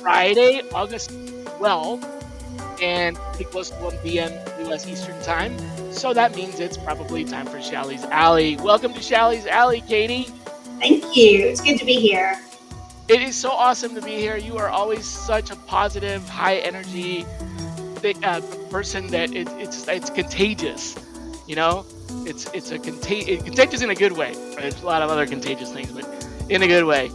Friday, August 12th, and pretty close to 1 p.m. U.S. Eastern Time. So that means it's probably time for Shally's Alley. Welcome to Shally's Alley, Katie. Thank you. It's good to be here. It is so awesome to be here. You are always such a positive, high energy person that it's contagious. You know, it's contagious in a good way. Right? There's a lot of other contagious things, but in a good way.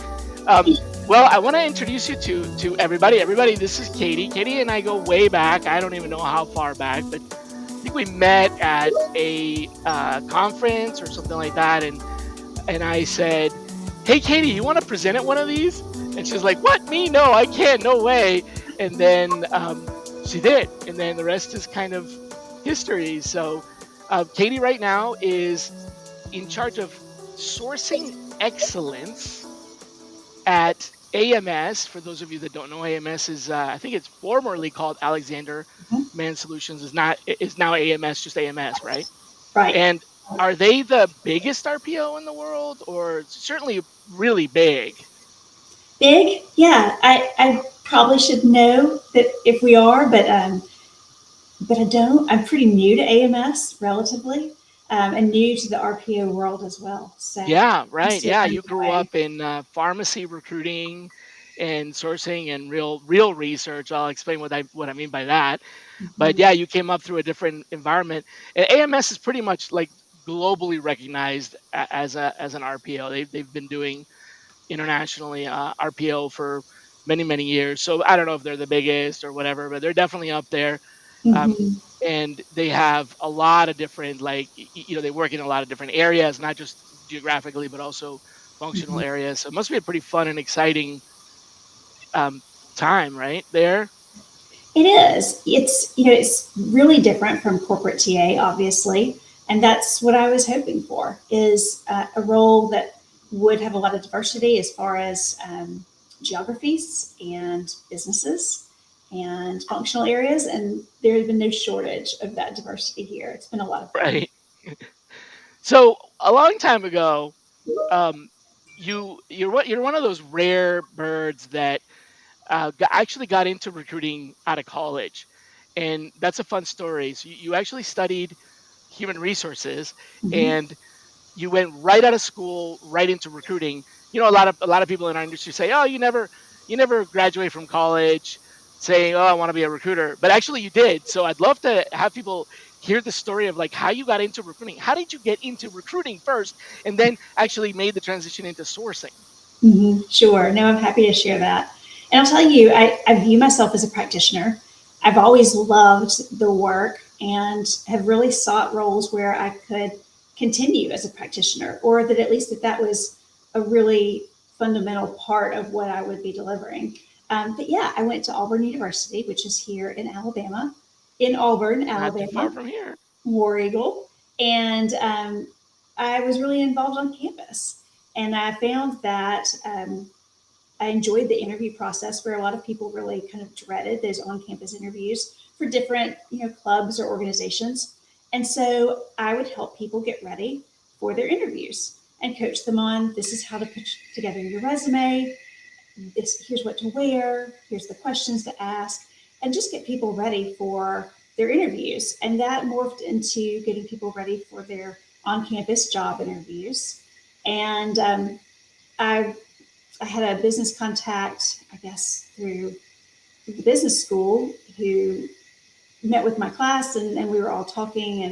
Well, I want to introduce you to everybody. Everybody, this is Katie. Katie and I go way back. I don't even know how far back, but I think we met at a conference or something like that. And I said, "Hey, Katie, you want to present at one of these?" And she's like, "What? Me? No, I can't. No way." And then she did. And then the rest is kind of history. So Katie right now is in charge of sourcing excellence at AMS. For those of you that don't know, AMS is I think it's formerly called Alexander Mhm. Man Solutions. Is now AMS, just AMS, right? Right. And are they the biggest RPO in the world, or certainly really big? Big? Yeah. I probably should know that if we are, but I don't. I'm pretty new to AMS relatively, and new to the RPO world as well. So Yeah, I'm right. still Yeah, learning you grew away. up in pharmacy recruiting and sourcing and real research. I'll explain what I mean by that. But Mhm. yeah, you came up through a different environment. And AMS is pretty much like globally recognized as an RPO. They've been doing internationally RPO for many years. So I don't know if they're the biggest or whatever, but they're definitely up there. Um, Mhm. and they have a lot of different they work in a lot of different areas, not just geographically, but also functional Mhm. areas. So it must be a pretty fun and exciting um, time, right there. It is. It's really different from corporate TA, obviously, and that's what I was hoping for is a role that would have a lot of diversity as far as geographies and businesses and functional areas, and there has been no shortage of that diversity here. It's been a lot of fun. Right. So a long time ago, um, you're one of those rare birds that actually got into recruiting out of college, and that's a fun story. So you actually studied human resources, Mhm. and you went right out of school right into recruiting. A lot of people in our industry say, "Oh, you never graduate from college saying, 'Oh, I want to be a recruiter.'" But actually you did. So I'd love to have people hear the story of like how you got into recruiting. How did you get into recruiting first and then actually made the transition into sourcing? Sure. No, I'm happy to share that. And I'll tell you, I view myself as a practitioner. I've always loved the work and have really sought roles where I could continue as a practitioner, or that at least that was a really fundamental part of what I would be delivering. But yeah, I went to Auburn University, which is here in Alabama, in Auburn, Not too far Alabama, from here. War Eagle, and I was really involved on campus. And I found that I enjoyed the interview process where a lot of people really kind of dreaded those on-campus interviews for different, clubs or organizations. And so I would help people get ready for their interviews and coach them on this is how to put together your resume, here's what to wear, here's the questions to ask, and just get people ready for their interviews. And that morphed into getting people ready for their on-campus job interviews. And I I had a business contact, I guess, through the business school who met with my class, and we were all talking.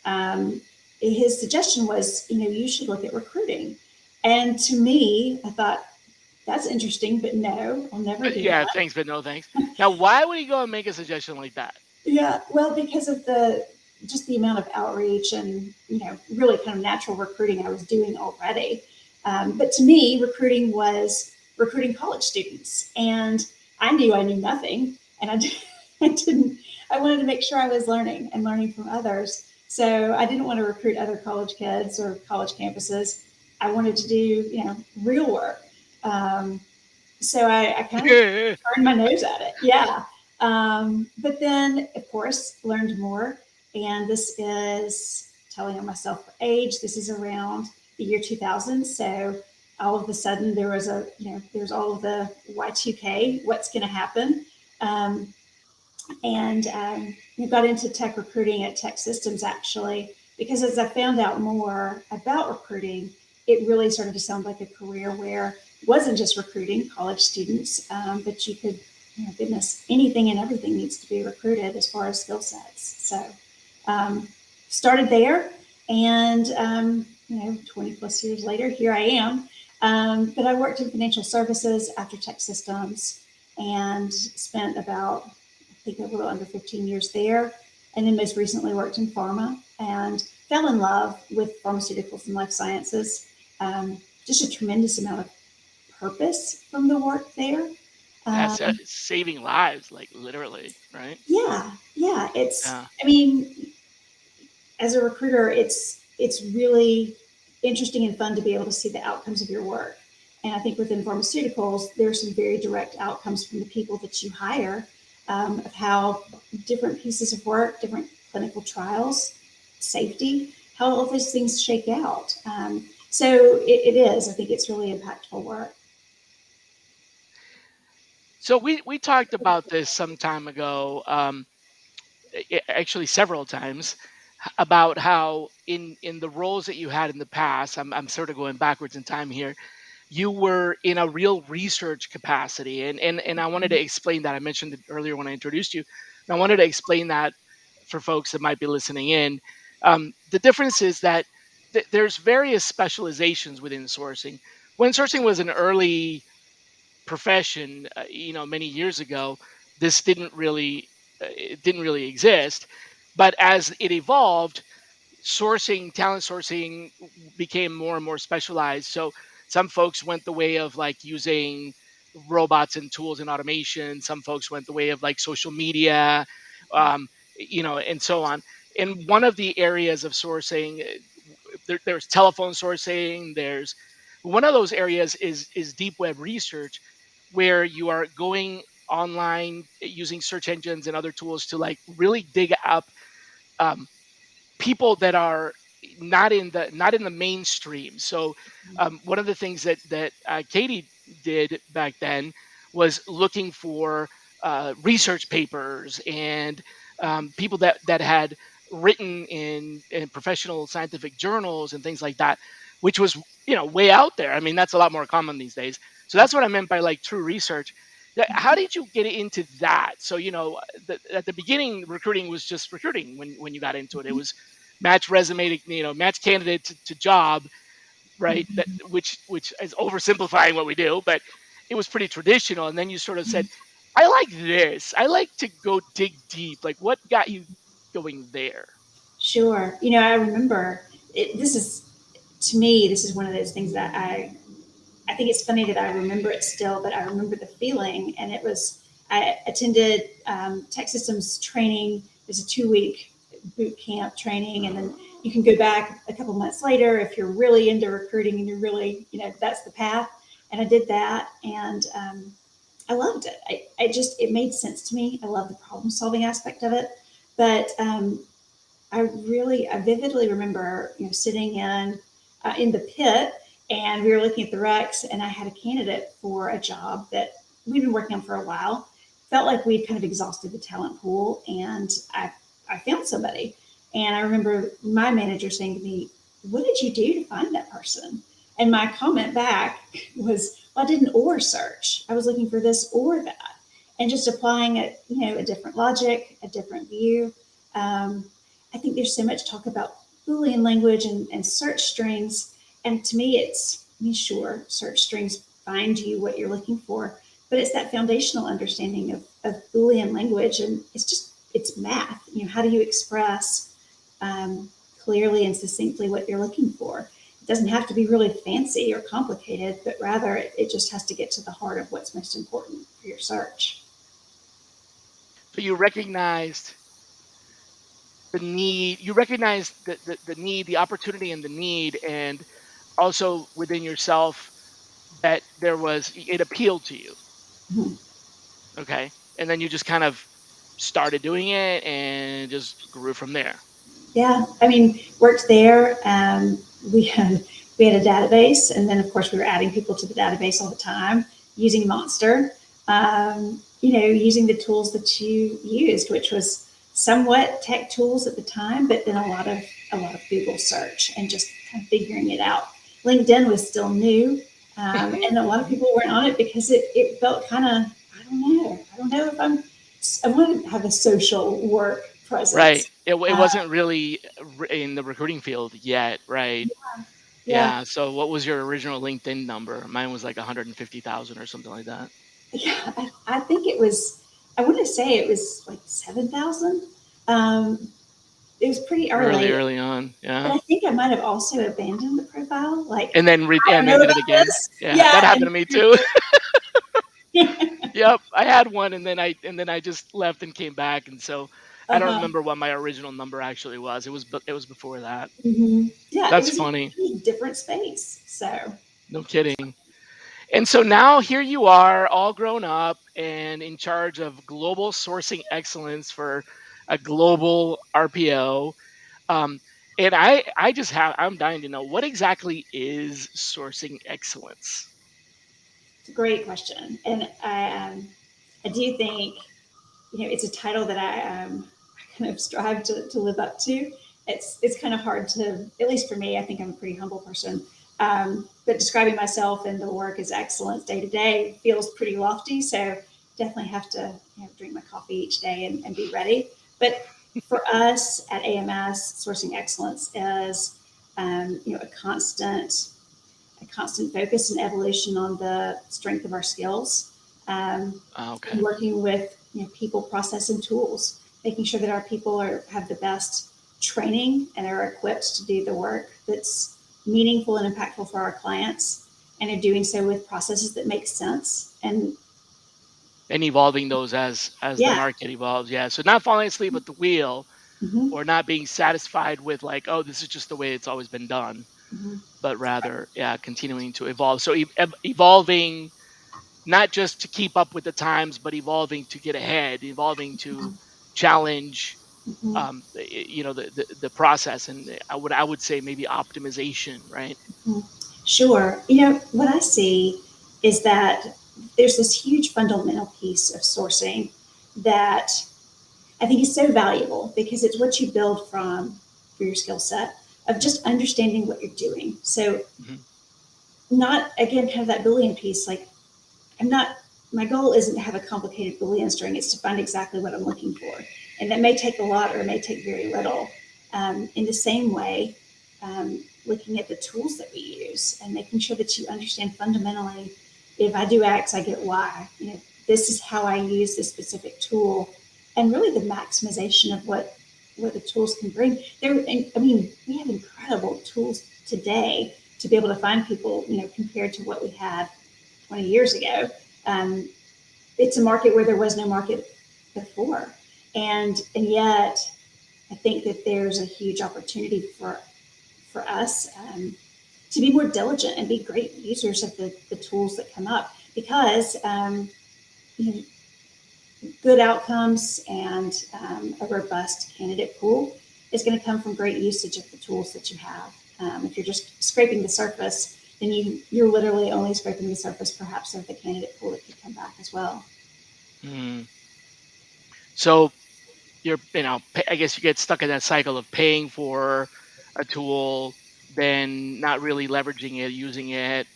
And his suggestion was, you should look at recruiting. And to me, I thought, that's interesting, but no, I'll never do Yeah, that. thanks, but no thanks. Now, why would he go and make a suggestion like that? Yeah, well, because of the amount of outreach and really kind of natural recruiting I was doing already. But to me, recruiting was recruiting college students, and I knew nothing, and I didn't. I wanted to make sure I was learning and learning from others. So I didn't want to recruit other college kids or college campuses. I wanted to do real work. Um, so I kind of turned my nose at it. Yeah. But then, of course, learned more. And this is telling on myself for age. This is around the year 2000. So all of a sudden there was there's all of the Y2K, what's going to happen. Um, and got into tech recruiting at Tech Systems actually, because as I found out more about recruiting, it really started to sound like a career where it wasn't just recruiting college students, but you could, goodness, anything and everything needs to be recruited as far as skill sets. So um, started there, and 20 plus years later, here I am. But I worked in financial services after Tech Systems and spent about, I think, a little under 15 years there. And then most recently worked in pharma and fell in love with pharmaceuticals and life sciences. Just a tremendous amount of purpose from the work there. That's Um, saving lives, like literally, right? yeah, yeah. It's, Yeah. I mean, as a recruiter, it's really interesting and fun to be able to see the outcomes of your work. And I think within pharmaceuticals, there's some very direct outcomes from the people that you hire, of how different pieces of work, different clinical trials, safety, how all those things shake out. So it is. I think it's really impactful work. So we talked about this some time ago, actually several times, about how in the roles that you had in the past, I'm sort of going backwards in time here, you were in a real research capacity, and I wanted to explain that. I mentioned it earlier when I introduced you, and I wanted to explain that for folks that might be listening in. The difference is that there's various specializations within sourcing. When sourcing was an early profession, many years ago, this didn't really exist. But as it evolved, talent sourcing became more and more specialized. So some folks went the way of like using robots and tools and automation. Some folks went the way of like social media, and so on. And one of the areas of sourcing, there's telephone sourcing. There's one of those areas is deep web research, where you are going online using search engines and other tools to like really dig up um, people that are not in the mainstream. So one of the things that Katie did back then was looking for research papers and people that had written in professional scientific journals and things like that, which was way out there. I mean, that's a lot more common these days. So that's what I meant by like true research. How did you get into that? So at the beginning, recruiting was just recruiting. When you got into it, it was match resume to match candidate to job, right? That which is oversimplifying what we do, but it was pretty traditional. And then you sort of said, I like this. I like to go dig deep. Like, what got you going there? Sure. I remember this is, to me, this is one of those things that I think it's funny that I remember it still, but I remember the feeling. And it was, I attended Tech Systems training. It was a 2 week boot camp training. And then you can go back a couple months later if you're really into recruiting and you're really, that's the path. And I did that. And I loved it. It made sense to me. I love the problem solving aspect of it. But I vividly remember, sitting in the pit, and we were looking at the recs, and I had a candidate for a job that we'd been working on for a while. Felt like we'd kind of exhausted the talent pool, and I found somebody. And I remember my manager saying to me, "What did you do to find that person?" And my comment back was, "Well, I did an or search. I was looking for this or that," and just applying a different logic, a different view. I think there's so much talk about Boolean language and search strings. And to me, sure, search strings find you what you're looking for, but it's that foundational understanding of Boolean language. And it's math. How do you express clearly and succinctly what you're looking for? It doesn't have to be really fancy or complicated, but rather it just has to get to the heart of what's most important for your search. So you recognized the need. You recognized the need, the opportunity, and the need, and also within yourself that it appealed to you. Mhm. Okay. And then you just kind of started doing it and just grew from there. Yeah, I mean, worked there. We had We had a database, and then of course we were adding people to the database all the time using Monster. Using the tools that you used, which was somewhat tech tools at the time, but then a lot of Google search and just kind of figuring it out. LinkedIn was still new, and a lot of people weren't on it because it felt kind of, I don't know if I want to have a social work Right. presence. It Uh, wasn't really in the recruiting field yet, right? yeah, Yeah. So what was your original LinkedIn number? Mine was like 150,000 or something like that. yeah, I think it was. I want to say it was like 7,000. Um, it was pretty Early, early, early on. but Yeah. I think I might have also abandoned the profile. Like, And then I don't and know then did it about again. this. Yeah, Yeah, that happened and to me too. uh Yep, I had one, and then I just left and came back, and so I don't huh. remember what my original number actually was. It was before that. Yeah, it That's was a funny. completely different space. So No kidding. And so now here you are, all grown up and in charge of global sourcing excellence for a global RPO. Um, and I'm dying to know, what exactly is sourcing excellence? it's a great question, and I do think it's a title that I kind of strive to live up to. It's kind of hard to, at least for me. I think I'm a pretty humble person, but describing myself and the work as excellence day to day feels pretty lofty. So definitely have to drink my coffee each day and be ready. But for us at AMS, sourcing excellence is a constant focus and evolution on the strength of our skills, Okay. and working with people, process, and tools, making sure that our people have the best training and are equipped to do the work that's meaningful and impactful for our clients, and are doing so with processes that make sense. And And evolving those as the yeah, market evolves. Yeah. So not falling asleep at the wheel, hmm or not being satisfied with like, oh, this is just the way it's always been done, hmm but rather, yeah, continuing to evolve. So evolving not just to keep up with the times, but evolving to get ahead, evolving to challenge, hmm the process, and I would say maybe optimization, right? Sure. What I see is that there's this huge fundamental piece of sourcing that I think is so valuable because it's what you build from for your skill set of just understanding what you're doing. So, Hmm. not again, kind of that Boolean piece. Like, I'm not, my goal isn't to have a complicated Boolean string, it's to find exactly what I'm looking for. And that may take a lot or it may take very little. In the same way, looking at the tools that we use and making sure that you understand fundamentally, if I do X, I get Y. This is how I use this specific tool, and really the maximization of what the tools can bring. We have incredible tools today to be able to find people, compared to what we had 20 years ago. Um, it's a market where there was no market before, and yet I think that there's a huge opportunity for us, to be more diligent and be great users of the tools that come up, because you know, good outcomes and a robust candidate pool is going to come from great usage of the tools that you have. If you're just scraping the surface, then you're literally only scraping the surface, perhaps, of the candidate pool that could come back as well. Mm. So I guess you get stuck in that cycle of paying for a tool, then not really leveraging it, using it,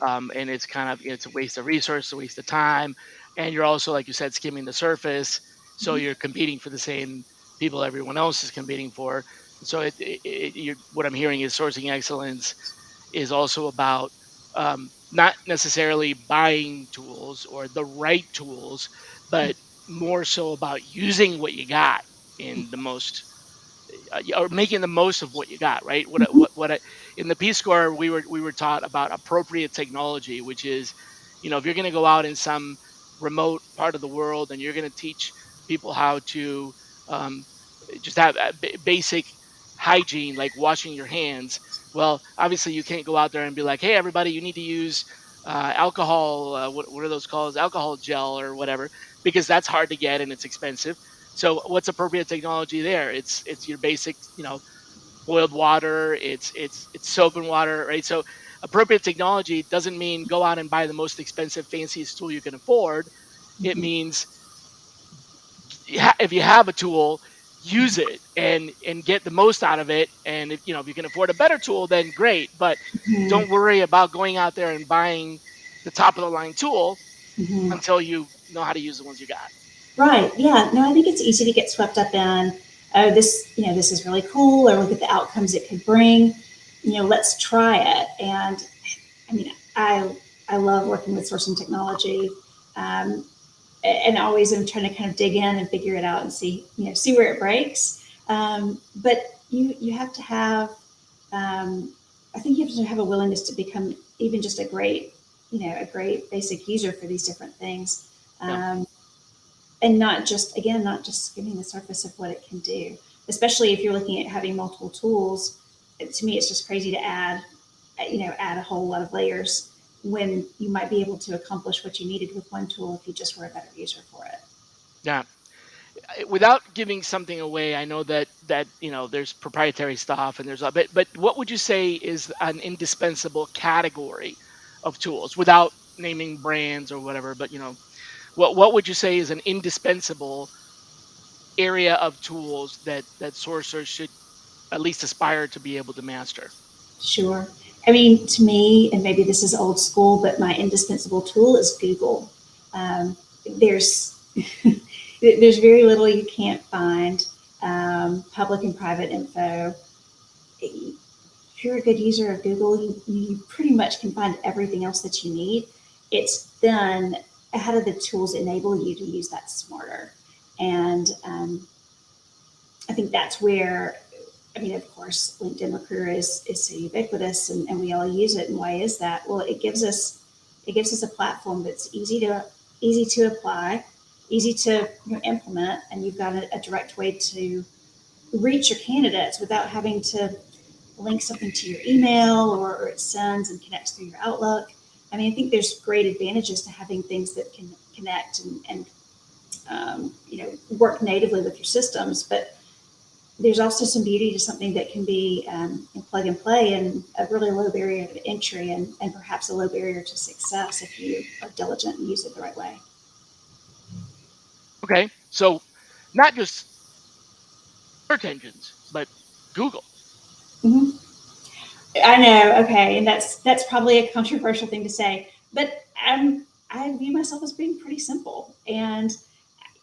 and it's a waste of resource, a waste of time, and you're also, like you said, skimming the surface. So you're competing for the same people everyone else is competing for. So what I'm hearing is sourcing excellence is also about, not necessarily buying tools or the right tools, but more so about using what you got in the most, or making the most of what you got, right? In the Peace Corps, we were taught about appropriate technology, which is, if you're going to go out in some remote part of the world and you're going to teach people how to, um, just have basic hygiene, like washing your hands. Well, obviously, you can't go out there and be like, "Hey, everybody, you need to use alcohol. What are those called? Alcohol gel or whatever," because that's hard to get and it's expensive. So what's appropriate technology there? It's your basic, boiled water, it's soap and water, right? So appropriate technology doesn't mean go out and buy the most expensive, fanciest tool you can afford. It Mhm. means if you have a tool, use it and get the most out of it. And if you can afford a better tool, then great. But Mhm. don't worry about going out there and buying the top of the line tool Mhm. until you know how to use the ones you got. Right. Yeah. No, I think it's easy to get swept up in, oh, this is really cool, or look at the outcomes it could bring. Let's try it. And I mean, I love working with sourcing technology, um, and always am trying to kind of dig in and figure it out and see where it breaks. But you have to have, I think you have to have a willingness to become even just a great basic user for these different things. Yeah. Um, and not just skimming the surface of what it can do, especially if you're looking at having multiple tools. To me, it's just crazy to add a whole lot of layers when you might be able to accomplish what you needed with one tool if you just were a better user for it. Yeah. Without giving something away, I know that there's proprietary stuff and there's a bit, but what would you say is an indispensable category of tools without naming brands or whatever? But what would you say is an indispensable area of tools that sourcers should at least aspire to be able to master? Sure. I mean, to me, and maybe this is old school, but my indispensable tool is Google. There's there's very little you can't find, public and private info. If you're a good user of Google, you pretty much can find everything else that you need. It's then how do the tools enable you to use that smarter? And I think that's where, I mean, of course, LinkedIn Recruiter is so ubiquitous, and we all use it. And why is that? Well, it gives us a platform that's easy to apply, easy to implement, and you've got a direct way to reach your candidates without having to link something to your email, or it sends and connects through your Outlook. I mean, I think there's great advantages to having things that can connect and work natively with your systems, but there's also some beauty to something that can be plug and play, and a really low barrier to entry, and perhaps a low barrier to success if you are diligent and use it the right way. Okay, so not just search engines, but Google. Hmm. I know. Okay, and that's probably a controversial thing to say, but I view myself as being pretty simple, and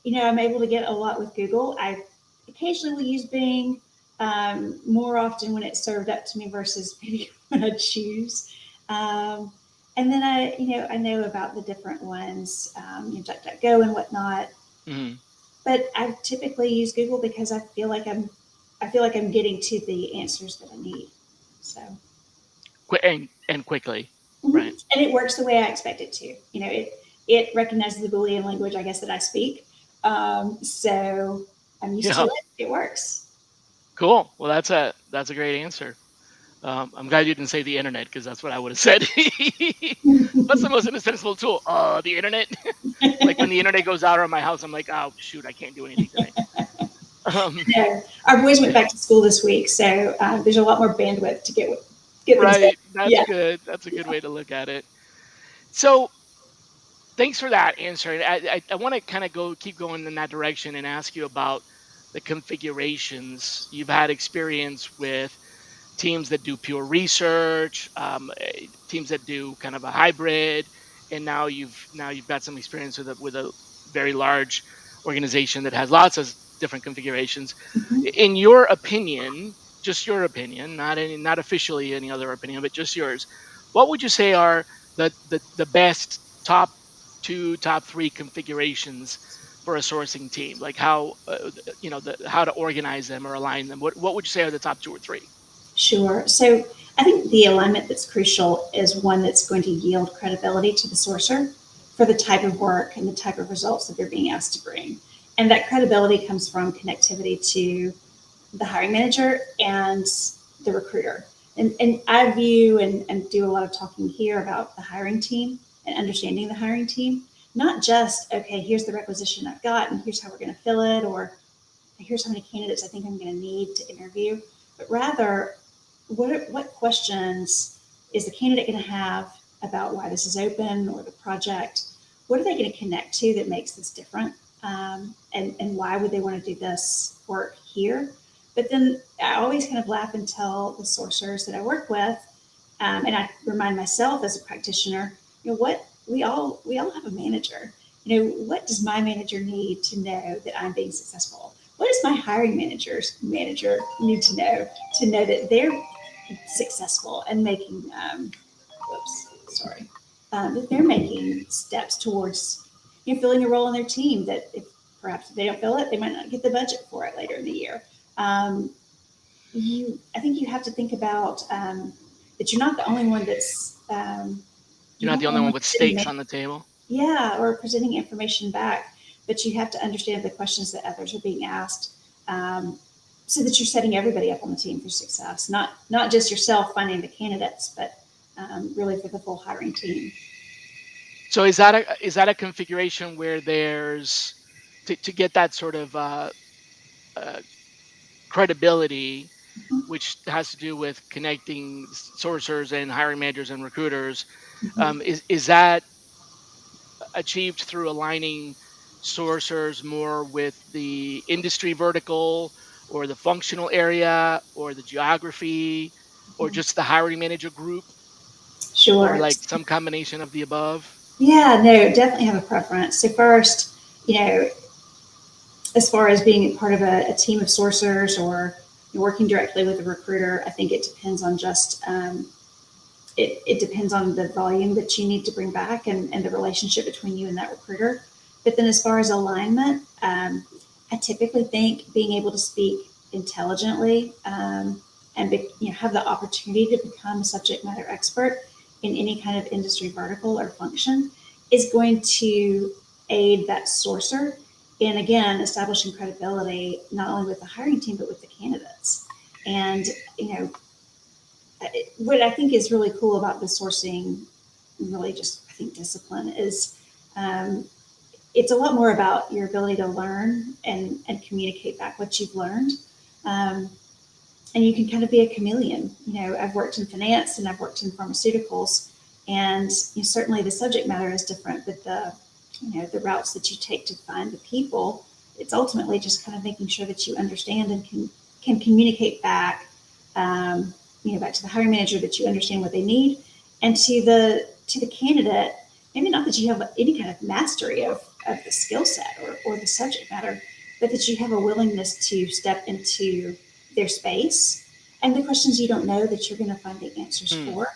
I'm able to get a lot with Google. I occasionally will use Bing, more often when it's served up to me versus maybe when I choose. Um, and then I know about the different ones, DuckDuckGo and whatnot. Hmm. But I typically use Google because I feel like I'm getting to the answers that I need. So, And quickly, right? and it works the way I expect it to. It recognizes the Boolean language, I guess, that I speak. So I'm used to Yeah. it. It works. Cool. Well, that's a great answer. I'm glad you didn't say the internet because that's what I would have said. What's the most indispensable tool? The internet. Like when the internet goes out on my house, I'm like, oh shoot, I can't do anything today. Um, No, our boys went back to school this week, so there's a lot more bandwidth to get things done. right. That's Yeah. good. That's a good way to look at it. So thanks for that answer. And I want to kind of keep going in that direction and ask you about the configurations. You've had experience with teams that do pure research, teams that do kind of a hybrid, and now you've got some experience with a very large organization that has lots of different configurations. Mhm. In your opinion, just your opinion, not officially any other opinion, but just yours, what would you say are the best top two, top three configurations for a sourcing team? Like how to organize them or align them. What would you say are the top two or three? Sure. So I think the alignment that's crucial is one that's going to yield credibility to the sourcer for the type of work and the type of results that they're being asked to bring. And that credibility comes from connectivity to the hiring manager and the recruiter. And I view and do a lot of talking here about the hiring team and understanding the hiring team, not just, okay, here's the requisition I've got and here's how we're going to fill it, or here's how many candidates I think I'm going to need to interview, but rather what questions is the candidate going to have about why this is open or the project? What are they going to connect to that makes this different? And why would they want to do this work here? But then I always kind of laugh and tell the sourcers that I work with, and I remind myself as a practitioner, what we all have a manager. What does my manager need to know that I'm being successful? What does my hiring manager need to know that they're successful and making that they're making steps towards filling a role in their team that if perhaps if they don't fill it, they might not get the budget for it later in the year. Um, I think you have to think about that you're not the only one that's You're not the only one with stakes on the table. yeah, or presenting information back, but you have to understand the questions that others are being asked, um, so that you're setting everybody up on the team for success, not just yourself finding the candidates, but really for the full hiring team. So is that a configuration where there's to get that sort of uh, credibility, Mhm. which has to do with connecting sourcers and hiring managers and recruiters? Mhm. Is that achieved through aligning sourcers more with the industry vertical or the functional area or the geography or Mhm. just the hiring manager group or Sure. like some combination of the above? Yeah, no, definitely have a preference. So first, as far as being part of a team of sourcers or working directly with a recruiter, I think it depends on just it depends on the volume that you need to bring back and the relationship between you and that recruiter. But then as far as alignment, I typically think being able to speak intelligently and have the opportunity to become a subject matter expert in any kind of industry vertical or function is going to aid that sourcer in again establishing credibility not only with the hiring team but with the candidates. And you know what I think is really cool about the sourcing, really just I think discipline is um, it's a lot more about your ability to learn and communicate back what you've learned. Um, and you can kind of be a chameleon. I've worked in finance and I've worked in pharmaceuticals, and certainly the subject matter is different, but the routes that you take to find the people, it's ultimately just kind of making sure that you understand and can communicate back, back to the hiring manager that you understand what they need, and to the candidate, maybe not that you have any kind of mastery of the skill set or the subject matter, but that you have a willingness to step into their space and the questions you don't know that you're going to find the answers Hmm. for.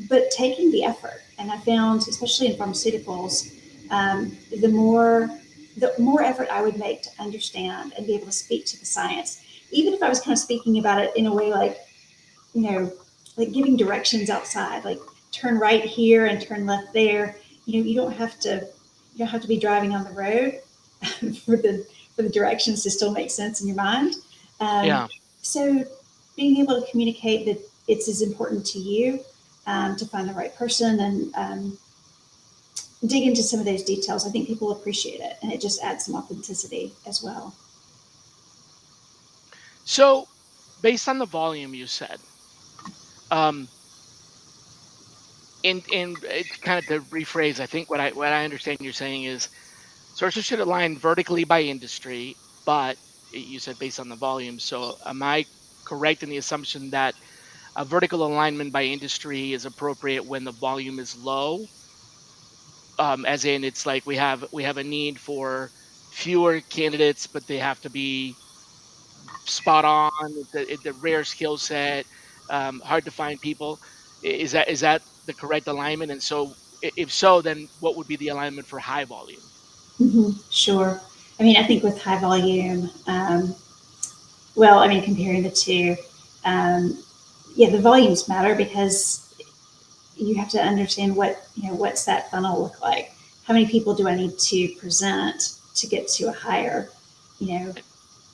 But taking the effort, and I found, especially in pharmaceuticals, the more effort I would make to understand and be able to speak to the science, even if I was kind of speaking about it in a way you know, like giving directions outside, like turn right here and turn left there. You don't have to be driving on the road for the directions to still make sense in your mind. Um, Yeah. so being able to communicate that it's as important to you to find the right person and dig into some of those details, I think people appreciate it, and it just adds some authenticity as well. So based on the volume you said, um, and it's kind of to rephrase, I think what I understand you're saying is sources should align vertically by industry, but you said based on the volume. So am I correct in the assumption that a vertical alignment by industry is appropriate when the volume is low? As in, it's like we have a need for fewer candidates, but they have to be spot on. The rare skill set, hard to find people. Is that the correct alignment? And so, if so, then what would be the alignment for high volume? Sure. I mean, I think with high volume, well, I mean, comparing the two, um, yeah, the volumes matter because you have to understand what's that funnel look like. How many people do I need to present to get to a hire? You know,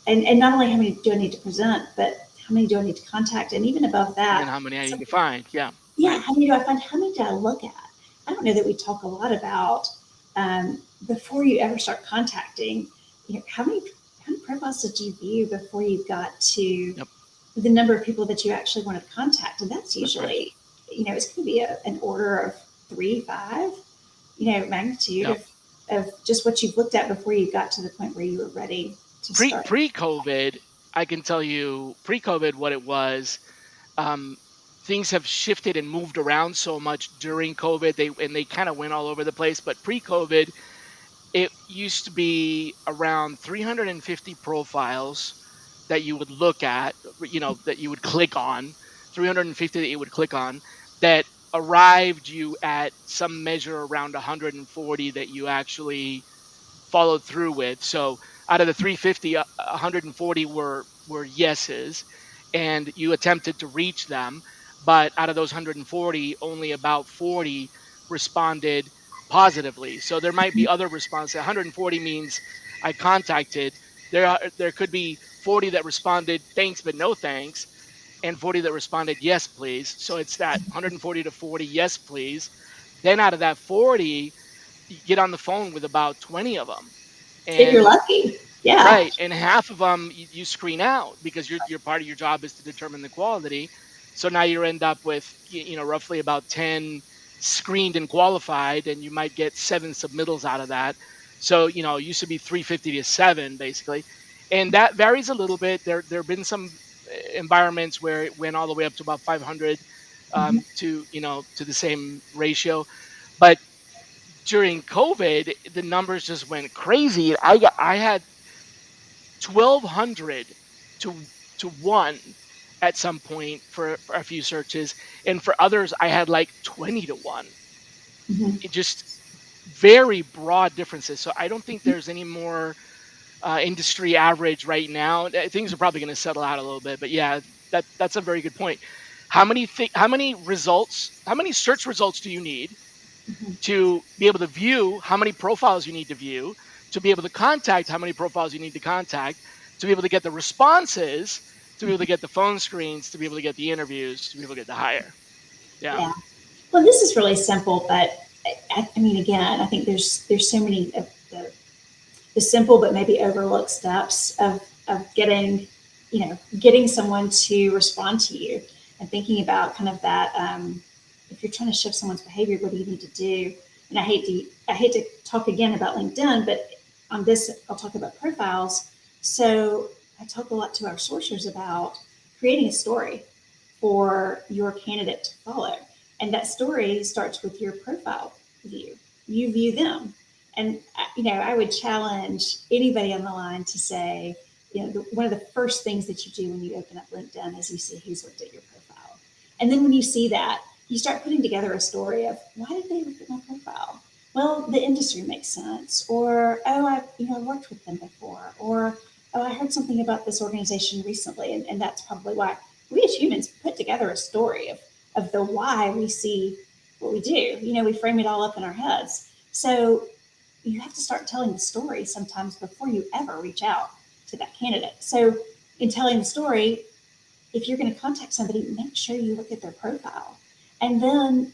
and not only how many do I need to present, but how many do I need to contact? And even above And then that, how many I need to find? Yeah, yeah, right. how many do I find? How many do I look at? I don't know that we talk a lot about before you ever start contacting. How many profiles did you view before you got to Yep, the number of people that you actually wanted to contact? And that's that's right. usually, it's going to be an order of 3, 5, magnitude Yep. of just what you've looked at before you got to the point where you were ready to start. Pre-COVID, I can tell you pre-COVID what it was. Um, Things have shifted and moved around so much during COVID. They kind of went all over the place. But pre-COVID, it used to be around 350 profiles that you would look at, that you would click on, 350 that you would click on, that arrived you at some measure around 140 that you actually followed through with. So out of the 350, 140 were yeses, and you attempted to reach them. But out of those 140, only about 40 responded positively. So there might be other responses. 140 means I contacted. There could be 40 that responded thanks but no thanks, and 40 that responded yes please. So it's that 140 to 40 yes please. Then out of that 40, you get on the phone with about 20 of them, If you're and lucky. Yeah. right, and half of them you screen out because your part of your job is to determine the quality. So now you end up with roughly about 10 screened and qualified, and you might get 7 submittals out of that. So it used to be 350 to 7 basically, and that varies a little bit. There have been some environments where it went all the way up to about 500, Mhm. to the same ratio, but during COVID, the numbers just went crazy. I had 1,200 to one at some point for a few searches, and for others, I had like 20 to one. Mhm. It just very broad differences. So I don't think there's any more industry average right now. Things are probably going to settle out a little bit, but yeah, that's a very good point. How many results? How many search results do you need Mhm. to be able to view how many profiles you need to view, to be able to contact how many profiles you need to contact, to be able to get the responses, to be able to get the phone screens, to be able to get the interviews, to be able to get the hire. Yeah. Yeah. Well, this is really simple, but I mean, again, I think there's so many of the simple but maybe overlooked steps of getting someone to respond to you, and thinking about kind of that. If you're trying to shift someone's behavior, what do you need to do? And I hate to talk again about LinkedIn, but on this I'll talk about profiles. So I talk a lot to our sourcers about creating a story for your candidate to follow. And that story starts with your profile view. You view them. And, I would challenge anybody on the line to say, one of the first things that you do when you open up LinkedIn is you see who's looked at your profile. And then when you see that, you start putting together a story of why did they look at my profile? Well, the industry makes sense, or I worked with them before, or oh, I heard something about this organization recently, and that's probably why. We as humans put together a story of the why we see what we do. We frame it all up in our heads. So you have to start telling the story sometimes before you ever reach out to that candidate. So in telling the story, if you're going to contact somebody, make sure you look at their profile, and then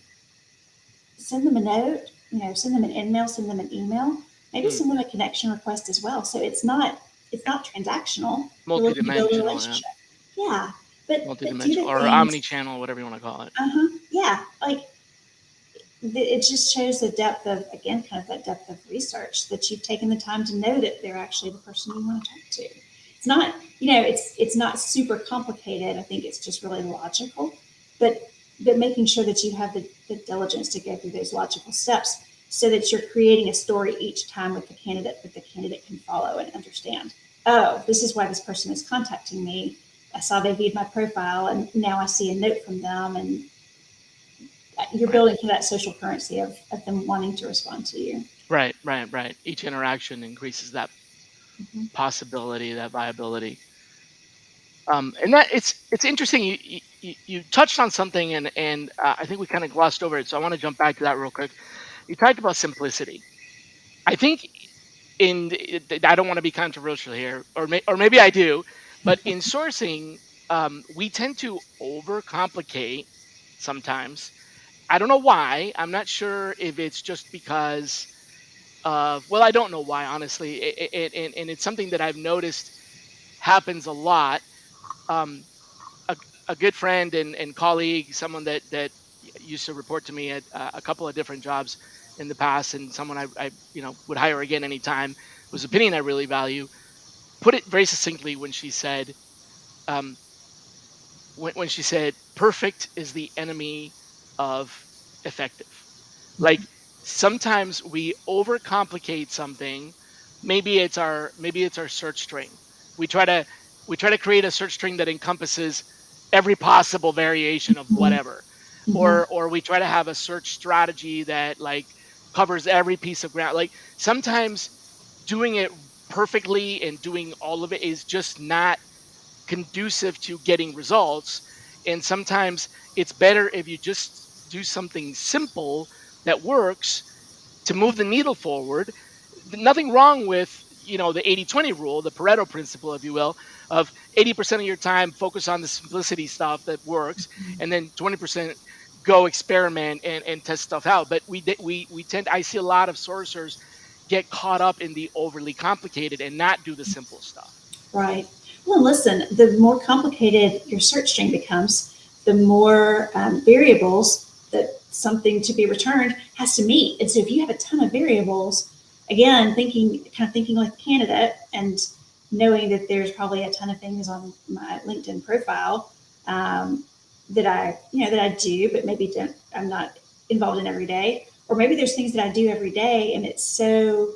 send them a note, send them an email, send them an email, maybe Hmm. send them a connection request as well. So it's not transactional. You're looking to build a Multidimensional, yeah. relationship. Yeah. But do Multidimensional the or things. omni-channel, whatever you want to call it. Yeah. Like it just shows the depth of, again, kind of that depth of research that you've taken the time to know that they're actually the person you want to talk to. It's not, it's not super complicated. I think it's just really logical, but making sure that you have the diligence to go through those logical steps so that you're creating a story each time with the candidate that the candidate can follow and understand. Oh, this is why this person is contacting me. I saw they viewed my profile, and now I see a note from them, and you're Right. building to that social currency of them wanting to respond to you. Right. Each interaction increases that Mhm. possibility, that viability. And that it's interesting. You touched on something, and I think we kind of glossed over it. So I want to jump back to that real quick. You talked about simplicity. I think I don't want to be controversial here, or maybe I do, but in sourcing, we tend to overcomplicate sometimes. I don't know why. I'm not sure if it's just because well, I don't know why, honestly, and it's something that I've noticed. happens a lot. Um, a, a good friend and colleague, someone that used to report to me at a couple of different jobs in the past, and someone I would hire again anytime, whose opinion I really value, put it very succinctly when she said, um, when she said, "Perfect is the enemy of effective." Like, sometimes we overcomplicate something. Maybe it's our search string. We try to we try to create a search string that encompasses every possible variation of Mhm. whatever. Mhm. Or we try to have a search strategy that, like, covers every piece of ground. Like, sometimes doing it perfectly and doing all of it is just not conducive to getting results. And sometimes it's better if you just do something simple that works to move the needle forward. Nothing wrong with, the 80/20 rule, the Pareto principle, if you will, of 80% of your time focus on the simplicity stuff that works, and then 20% go experiment and test stuff out. But we tend I see a lot of sorcerers get caught up in the overly complicated and not do the simple stuff. Right. Well, listen, the more complicated your search string becomes, the more variables that something to be returned has to meet. And so if you have a ton of variables, again, thinking like a candidate and knowing that there's probably a ton of things on my LinkedIn profile that I do, but maybe I'm not involved in every day. Or maybe there's things that I do every day and it's so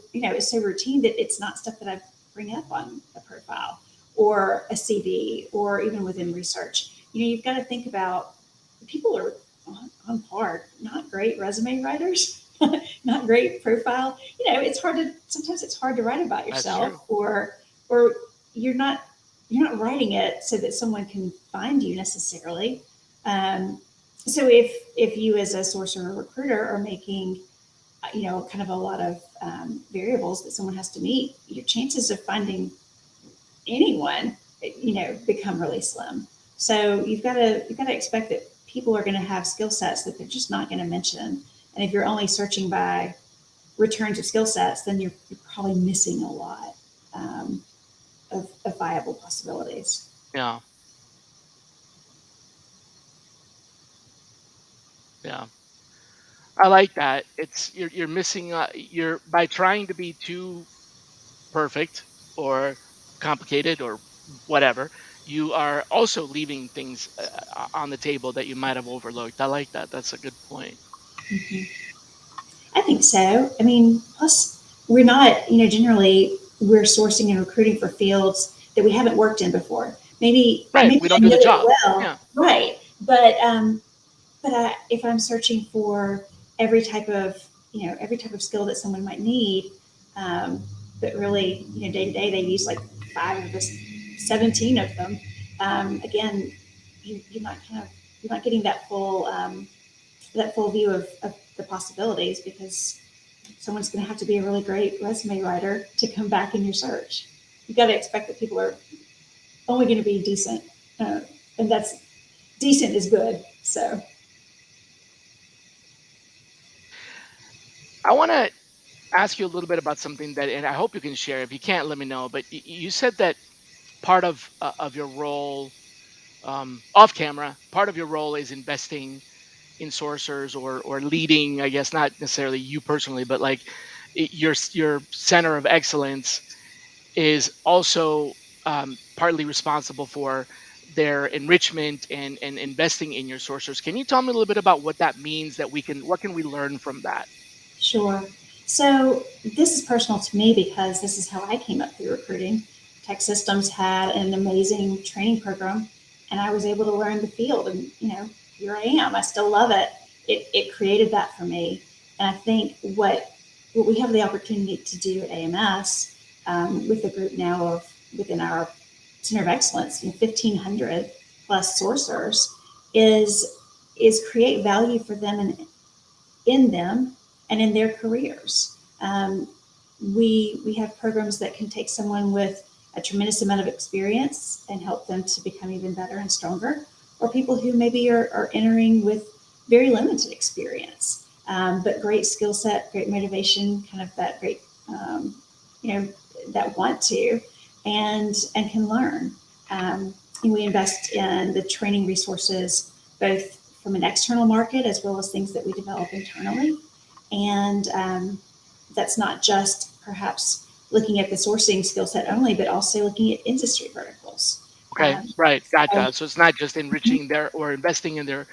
routine that it's not stuff that I bring up on a profile or a CV or even within research. You've got to think about people are on par, not great resume writers, not great profile. Sometimes it's hard to write about That's yourself true. or you're not writing it so that someone can find you necessarily. So if you as a sourcer or recruiter are making kind of a lot of variables that someone has to meet, your chances of finding anyone, become really slim. So you've got to expect that people are going to have skill sets that they're just not going to mention. And if you're only searching by returns of skill sets, then you're probably missing a lot of viable possibilities. Yeah. Yeah. I like that. You're missing, you're by trying to be too perfect or complicated or whatever, you are also leaving things on the table that you might have overlooked. I like that. That's a good point. Mhm. I think so. I mean, plus we're not, generally we're sourcing and recruiting for fields that we haven't worked in before. Right. Maybe We I don't do know the it job. well, Yeah. right? But if I'm searching for every type of, every type of skill that someone might need, um, but really, day to day they use like five of the 17 of them. Again, you're not getting that full view of the possibilities because someone's going to have to be a really great resume writer to come back in your search. You've got to expect that people are only going to be decent, uh, and that's decent is good. So I want to ask you a little bit about something that, and I hope you can share. If you can't, let me know. But you said that part of your role, off camera, part of your role is investing in sorcerers or leading, I guess, not necessarily you personally, but like your center of excellence is also partly responsible for their enrichment and investing in your sorcerers. Can you tell me a little bit about what that means, that what can we learn from that? sure. So this is personal to me because this is how I came up through recruiting. Tech Systems had an amazing training program, and I was able to learn the field. And here I am. I still love it. It created that for me, and I think what we have the opportunity to do at AMS with the group now of within our center of excellence, 1,500 plus sourcers, is create value for them and in them and in their careers. We have programs that can take someone with a tremendous amount of experience and help them to become even better and stronger, or people who maybe are entering with very limited experience, but great skill set, great motivation, kind of that great, um, you know, that want to. and can learn. And we invest in the training resources, both from an external market as well as things that we develop internally. And that's not just perhaps looking at the sourcing skill set only, but also looking at industry verticals. Okay, Um, right, so, gotcha. So it's not just enriching their or investing in their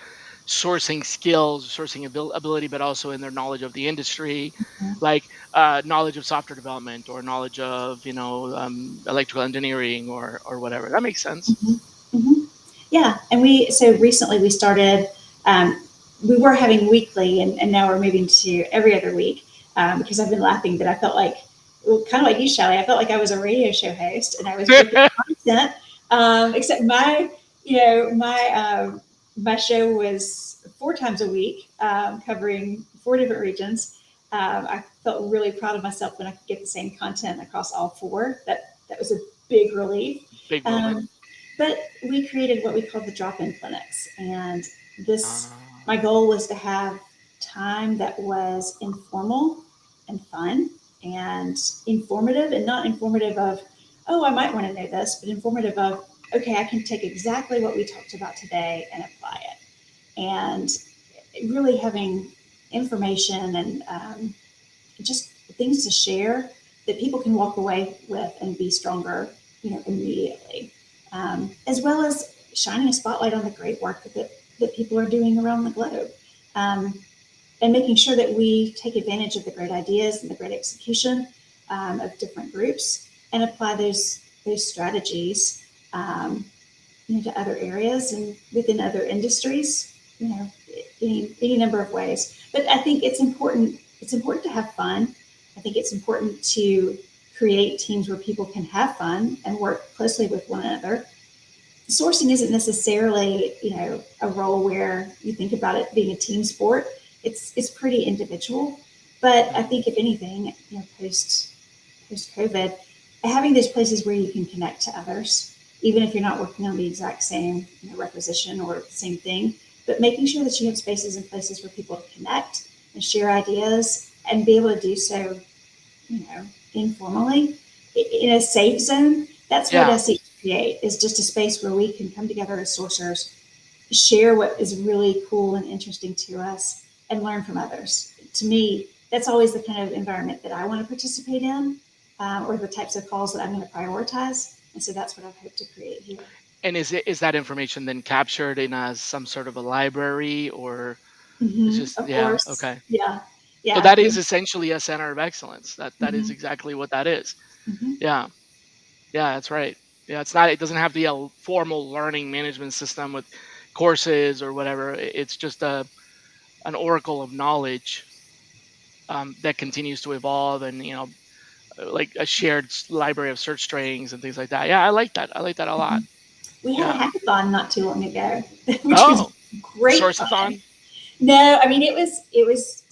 sourcing skills, sourcing ability, but also in their knowledge of the industry, like knowledge of software development or knowledge of electrical engineering or whatever. That makes sense. mhm, mhm. Yeah, and so recently we started. Um, we were having weekly, and now we're moving to every other week because I've been laughing that I felt like, well, kind of like you, Shally. I felt like I was a radio show host and I was booking content. Except my show was 4 times a week, covering 4 different regions. I felt really proud of myself when I could get the same content across all four. That was a big relief. Big moment. Um, but we created what we called the drop-in clinics, and my Uh, goal was to have time that was informal and fun and informative, and not informative of, oh, I might want to know this, but informative of, okay, I can take exactly what we talked about today and apply it. And really having information and just things to share that people can walk away with and be stronger, immediately, as well as shining a spotlight on the great work that people are doing around the globe, um, and making sure that we take advantage of the great ideas and the great execution of different groups and apply those strategies, um, to other areas and within other industries, any number of ways. But I think it's important. It's important to have fun. I think it's important to create teams where people can have fun and work closely with one another. Sourcing isn't necessarily, a role where you think about it being a team sport. It's pretty individual. But I mhm. think if anything, post COVID, having those places where you can connect to others, even if you're not working on the exact same requisition or the same thing, but making sure that you have spaces and places for people to connect and share ideas and be able to do so, informally in a safe zone. That's what I Yeah, seek to create, is just a space where we can come together as sourcers, share what is really cool and interesting to us, and learn from others. To me, that's always the kind of environment that I want to participate in, or the types of calls that I'm going to prioritize. And so that's what I've hoped to create here. and is that information then captured in some sort of a library or it's just Of yeah, course. okay. Yeah. So Yeah. that is essentially a center of excellence. That is Mhm, exactly what that is. mhm, Yeah. Yeah, that's right. Yeah, it doesn't have to be a formal learning management system with courses or whatever. It's just an oracle of knowledge that continues to evolve and like a shared library of search strings and things like that. Yeah, I like that. I like that a lot. mhm. We had a Yeah. hackathon not too long ago, which was Oh, great fun. sourceathon. No, I mean it was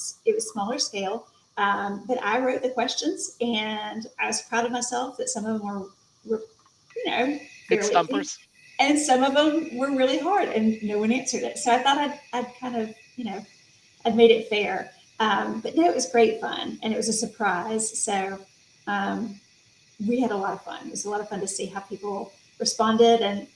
smaller scale, but I wrote the questions, and I was proud of myself that some of them were Hit fairly easy, stumpers. and some of them were really hard, and no one answered it. So I thought I'd kind of I'd made it fair, but no, it was great fun, and it was a surprise. So um, we had a lot of fun. It was a lot of fun to see how people responded, and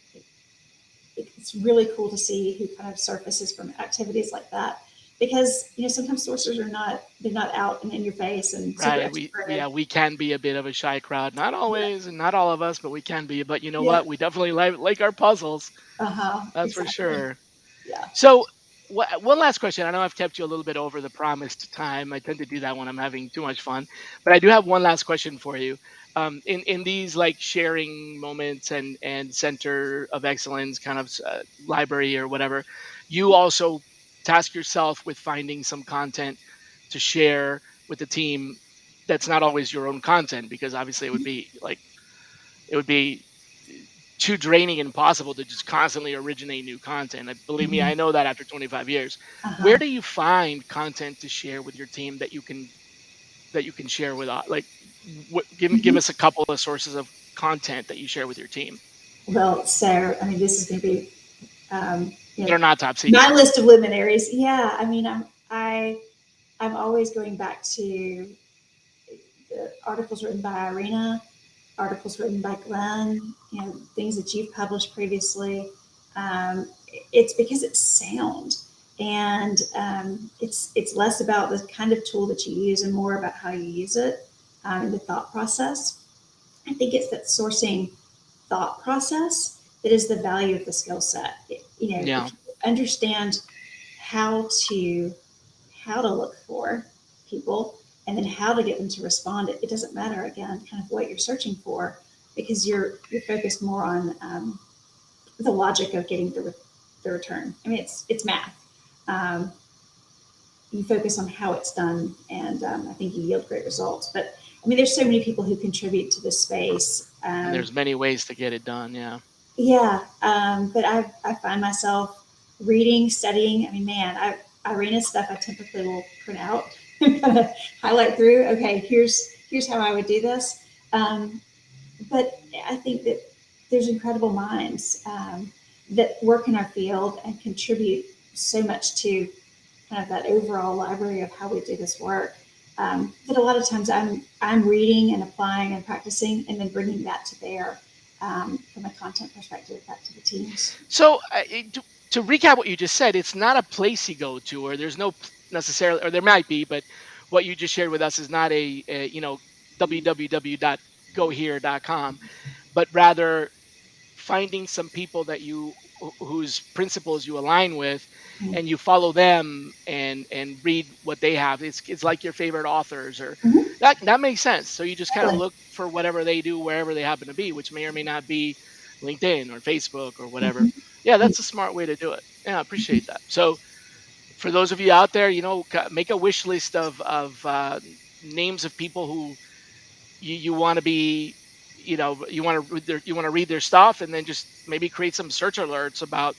it's really cool to see who kind of surfaces from activities like that, because sometimes sourcers are not, they're not out and in your face and super Right. extroverted. We can be a bit of a shy crowd. Not Yeah, always and not all of us, but we can be. But you know yeah, what? We definitely like our puzzles. That's for exactly. sure. Yeah. So, one last question. I know I've kept you a little bit over the promised time. I tend to do that when I'm having too much fun, but I do have one last question for you. In these like sharing moments and center of excellence kind of library or whatever, you also task yourself with finding some content to share with the team that's not always your own content because obviously it would be too draining and impossible to just constantly originate new content. Believe me, Mhm. I know that after 25 years. Where Uh-huh. do you find content to share with your team that you can share with like give Mhm. us a couple of sources of content that you share with your team Well, so I mean, this is going to be um, you that know are not top my secret. list of luminaries. Yeah, I mean, I'm always going back to the articles written by Irina, articles written by Glenn, things that you've published previously. Um, it's because it's sound, and it's less about the kind of tool that you use and more about how you use it, and the thought process. I think it's that sourcing thought process that is the value of the skill set. Yeah. If you understand how to look for people and then how to get them to respond, it doesn't matter again kind of what you're searching for, because you're focused more on the logic of getting the return. I mean, it's math. Um, you focus on how it's done, and I think you yield great results. But I mean, there's so many people who contribute to this space. And there's many ways to get it done. Yeah. Yeah, but I find myself reading, studying. I mean, man, Irina's stuff I typically will print out, kind of highlight through. Okay, here's how I would do this. Um, but I think that there's incredible minds that work in our field and contribute so much to kind of that overall library of how we do this work. That a lot of times I'm reading and applying and practicing, and then bringing that to bear from a content perspective back to the teams. So to recap what you just said, it's not a place you go to, or there's no necessarily, or there might be, but what you just shared with us is not a www.gohere.com, but rather finding some people that whose principles you align with, and you follow them and read what they have. It's like your favorite authors, or Mm-hmm. that makes sense. So you just kind of Exactly. look for whatever they do wherever they happen to be, which may or may not be LinkedIn or Facebook or whatever. Yeah, that's a smart way to do it. Yeah, I appreciate that. So for those of you out there, make a wish list of names of people who you want to be, you want to read their stuff, and then just maybe create some search alerts about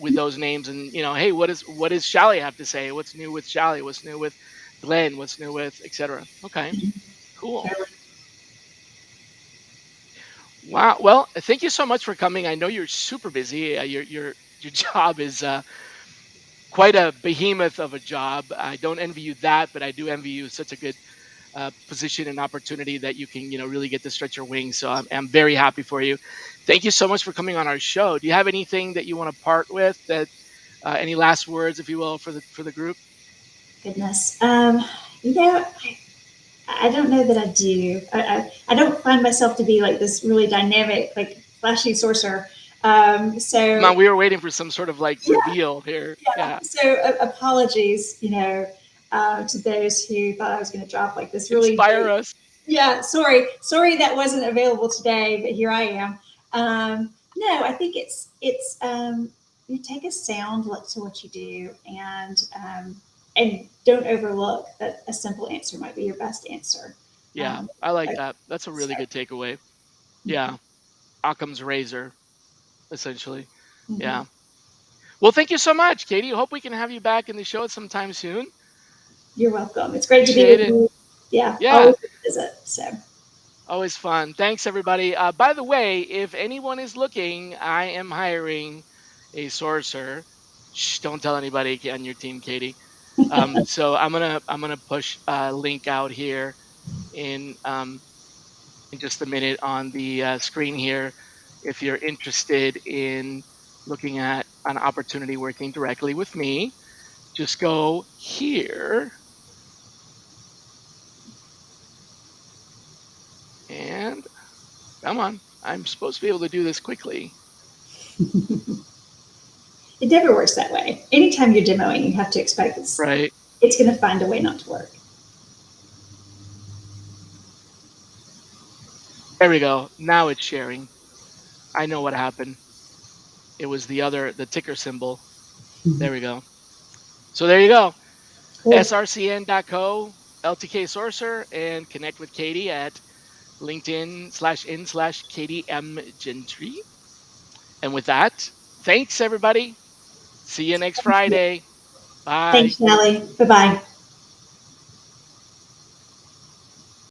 with those names, and hey, what does Shally have to say? What's new with Shally? What's new with Glenn? What's new with etc. Okay, cool. Wow. Well, thank you so much for coming. I know you're super busy. Your job is quite a behemoth of a job. I don't envy you that, but I do envy you such a good position and opportunity that you can, really get to stretch your wings. So I'm very happy for you. Thank you so much for coming on our show. Do you have anything that you want to part with? That any last words, if you will, for the group? Goodness. I don't know that I do. I don't find myself to be like this really dynamic, like flashy sorcerer. Come on, So we were waiting for some sort of like yeah, reveal here. yeah. Yeah, So apologies, to those who thought I was going to drop like this really inspire deep. us. Yeah, sorry that wasn't available today, but here I am. No, I think it's you take a sound, look to what you do, and don't overlook that a simple answer might be your best answer. Yeah, Um, I like that. That's a so, really good takeaway. Yeah, Occam's razor, essentially. mhm. Yeah. Well, thank you so much, Katie. Hope we can have you back in the show sometime soon. You're welcome. It's great to be Appreciate with it. you. Yeah, Yeah, always a visit. So always fun. Thanks, everybody. By the way, if anyone is looking, I am hiring a sorcerer. Shh, don't tell anybody on your team, Katie. So I'm gonna push a link out here in just a minute on the screen here. If you're interested in looking at an opportunity working directly with me, just go here and come on. I'm supposed to be able to do this quickly. it never works that way. Anytime you're demoing, you have to expect Right. it's going to find a way not to work. There we go. Now it's sharing. I know what happened. It was the ticker symbol. There we go. So there you go. Cool. srcn.co, LTK Sorcerer, and connect with Katie at LinkedIn/in/Katie M. Gentry. And with that, thanks everybody. See you next Thank you. Friday. Bye. Thanks, Shally. Bye bye.